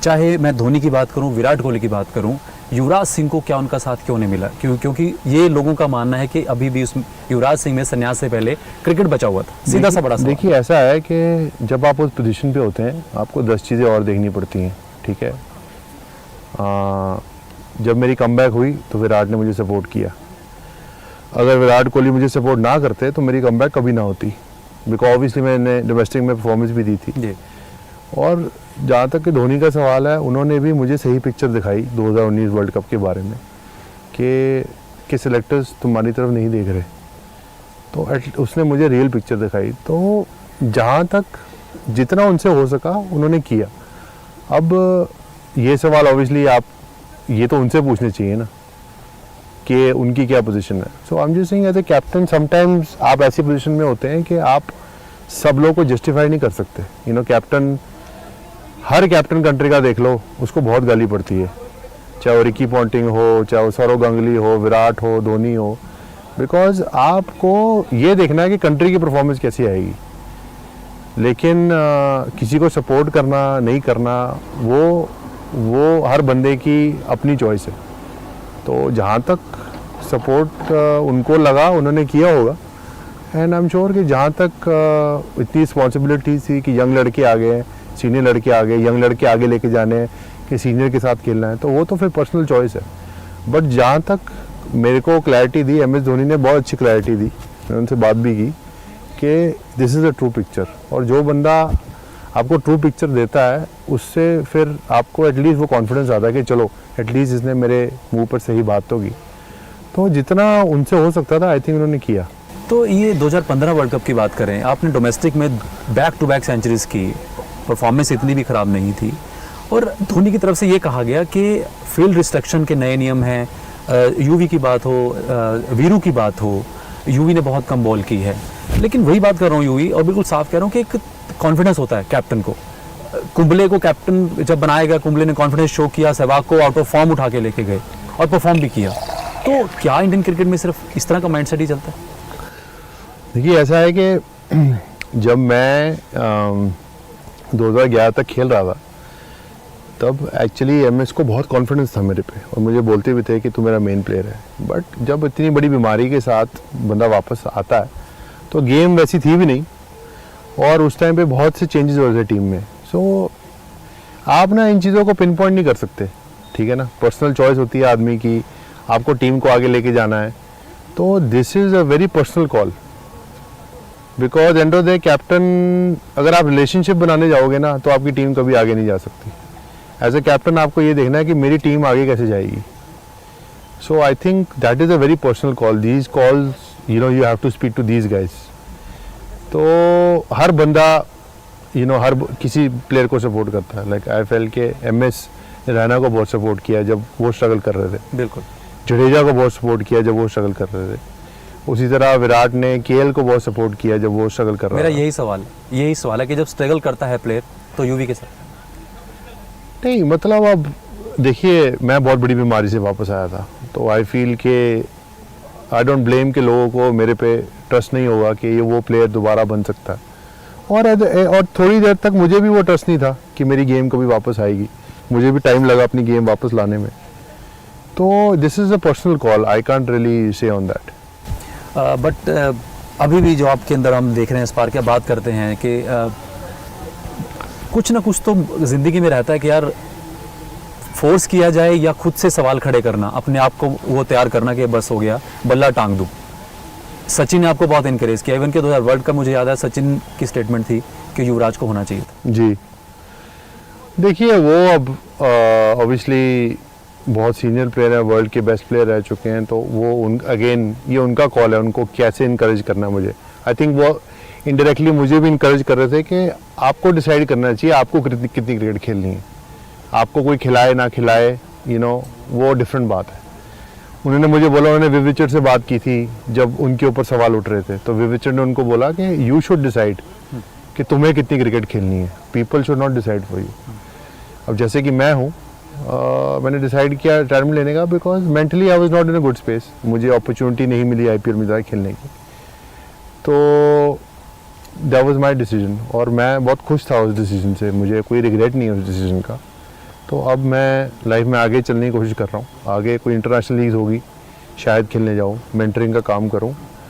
चाहे मैं धोनी की बात करूं, विराट कोहली की बात करूं, युवराज सिंह को क्या उनका साथ क्यों नहीं मिला? क्योंकि ये लोगों का मानना है कि अभी भी उस युवराज सिंह में संन्यास से पहले क्रिकेट बचा हुआ था। सीधा सा बड़ा सवाल। देखिए ऐसा है कि जब आप उस पोजीशन पे होते हैं आपको 10 चीज़ें और देखनी पड़ती हैं, ठीक है। जब मेरी कमबैक हुई तो विराट ने मुझे सपोर्ट किया। अगर विराट कोहली मुझे सपोर्ट ना करते तो मेरी कमबैक कभी ना होती, बिकॉज ऑब्वियसली मैंने डोमेस्टिक में परफॉर्मेंस भी दी थी जी। और जहाँ तक कि धोनी का सवाल है, उन्होंने भी मुझे सही पिक्चर दिखाई 2019 वर्ल्ड कप के बारे में कि सिलेक्टर्स तुम्हारी तरफ नहीं देख रहे, तो उसने मुझे रियल पिक्चर दिखाई। तो जहाँ तक जितना उनसे हो सका उन्होंने किया। अब ये सवाल ऑब्वियसली आप ये तो उनसे पूछने चाहिए ना कि उनकी क्या पोजीशन है। So I am just saying as a captain sometimes आप ऐसी पोजीशन में होते हैं कि आप सब लोगों को जस्टिफाई नहीं कर सकते। You know captain, her captain country का देख लो, उसको बहुत गाली पड़ती है, चाहे वो रिकी पॉन्टिंग हो, चाहे वो सौरव गांगुली हो, विराट हो, धोनी हो, बिकॉज आपको ये देखना है कि कंट्री की परफॉर्मेंस कैसी आएगी। लेकिन किसी को सपोर्ट करना नहीं करना वो हर बंदे की अपनी चॉइस है। तो जहाँ तक सपोर्ट उनको लगा उन्होंने किया होगा। एंड आई एम श्योर कि जहाँ तक इतनी रिस्पॉन्सिबिलिटी थी कि यंग लड़के आ गए, सीनियर लड़के आ गए, यंग लड़के आगे लेके जाने हैं कि सीनियर के साथ खेलना है, तो वो तो फिर पर्सनल चॉइस है। बट जहाँ तक मेरे को क्लैरिटी दी, MS धोनी ने बहुत अच्छी क्लैरिटी दी, मैंने उनसे बात भी की कि this is a true picture. और जो बंदा आपको ट्रू पिक्चर देता है उससे फिर आपको एटलीस्ट वो कॉन्फिडेंस आता है कि चलो एटलीस्ट इसने मेरे मुंह पर सही बात तो की। तो जितना उनसे हो सकता था आई थिंक उन्होंने किया। तो ये 2015 वर्ल्ड कप की बात करें, आपने डोमेस्टिक में बैक टू बैक सेंचुरीज की, परफॉर्मेंस इतनी भी ख़राब नहीं थी। और धोनी की तरफ से ये कहा गया कि फील्ड रिस्ट्रिक्शन के नए नियम हैं, यूवी की बात हो, वीरू की बात हो, यूवी ने बहुत कम बॉल की है। लेकिन वही बात कर रहा हूँ यूवी, और बिल्कुल साफ कह रहा हूँ कि एक कॉन्फिडेंस होता है कैप्टन को। कुंबले को कैप्टन जब बनाया गया, कुंबले ने कॉन्फिडेंस शो किया, सहवाग को आउट ऑफ फॉर्म उठा के लेके गए और परफॉर्म भी किया। तो क्या इंडियन क्रिकेट में सिर्फ इस तरह का माइंडसेट ही चलता है? देखिए ऐसा है कि जब मैं 2011 तक खेल रहा था तब एक्चुअली MS को बहुत कॉन्फिडेंस था मेरे पे और मुझे बोलते भी थे कि तू मेरा मेन प्लेयर है। बट जब इतनी बड़ी बीमारी के साथ बंदा वापस आता है तो गेम वैसी थी भी नहीं और उस टाइम पे बहुत से चेंजेस हो रहे थे टीम में। सो आप ना इन चीज़ों को पिन पॉइंट नहीं कर सकते, ठीक है ना। पर्सनल चॉइस होती है आदमी की, आपको टीम को आगे लेके जाना है, तो this is a very personal call. Because end of the captain, अगर आप रिलेशनशिप बनाने जाओगे ना तो आपकी टीम कभी आगे नहीं जा सकती। एज ए कैप्टन आपको ये देखना है कि मेरी टीम आगे कैसे जाएगी। So I think that is a very personal call. These calls you have to speak to these guys. तो हर बंदा हर किसी प्लेयर को सपोर्ट करता है। लाइक आई फेल के MS रैना को बहुत सपोर्ट किया जब वो स्ट्रगल कर रहे थे, बिल्कुल। जडेजा को बहुत सपोर्ट किया जब वो स्ट्रगल कर रहे थे। उसी तरह विराट ने KL को बहुत सपोर्ट किया जब वो स्ट्रगल कर रहा था। मेरा यही सवाल है कि जब स्ट्रगल करता है प्लेयर तो यूवी के साथ नहीं, मतलब अब देखिए मैं बहुत बड़ी बीमारी से वापस आया था, तो आई फील के आई डोंट ब्लेम के लोगों को मेरे पे ट्रस्ट नहीं होगा कि ये वो प्लेयर दोबारा बन सकता है। और थोड़ी देर तक मुझे भी वो ट्रस्ट नहीं था कि मेरी गेम कभी वापस आएगी। मुझे भी टाइम लगा अपनी गेम वापस लाने में। तो this is a personal call, I can't really say on that. But अभी भी जो आपके अंदर हम देख रहे हैं, इस बार क्या बात करते हैं कि कुछ ना कुछ तो ज़िंदगी में रहता है कि यार फोर्स किया जाए या खुद से सवाल खड़े करना, अपने आप को वो तैयार करना कि बस हो गया, बल्ला टांग दूँ। सचिन ने आपको बहुत इनकरेज किया। इवन के 2000 वर्ल्ड कप मुझे याद है सचिन की स्टेटमेंट थी कि युवराज को होना चाहिए था। जी देखिए वो अब ऑब्वियसली बहुत सीनियर प्लेयर है, वर्ल्ड के बेस्ट प्लेयर रह चुके हैं, तो वो अगेन ये उनका कॉल है, उनको कैसे इनकरेज करना है। मुझे आई थिंक वो इनडायरेक्टली मुझे भी इनकरेज कर रहे थे कि आपको डिसाइड करना चाहिए आपको कितनी क्रिकेट खेलनी है। आपको कोई खिलाए ना खिलाए वो डिफरेंट बात है। उन्होंने मुझे बोला, उन्होंने विविचर से बात की थी जब उनके ऊपर सवाल उठ रहे थे, तो विविचर ने उनको बोला कि यू शुड डिसाइड कि तुम्हें कितनी क्रिकेट खेलनी है, people should not decide for you. अब जैसे कि मैं हूँ, मैंने डिसाइड किया रिटायरमेंट लेने का because mentally I was not in a good space. मुझे अपॉर्चुनिटी नहीं मिली IPL में जाकर खेलने की, तो दैट वाज माय डिसीजन और मैं बहुत खुश था उस डिसीजन से। मुझे कोई रिग्रेट नहीं है उस डिसीजन का। तो अब मैं लाइफ में आगे चलने की कोशिश कर रहा हूँ, आगे कोई इंटरनेशनल लीग होगी शायद खेलने जाऊँ, मेंटरिंग का काम करूँ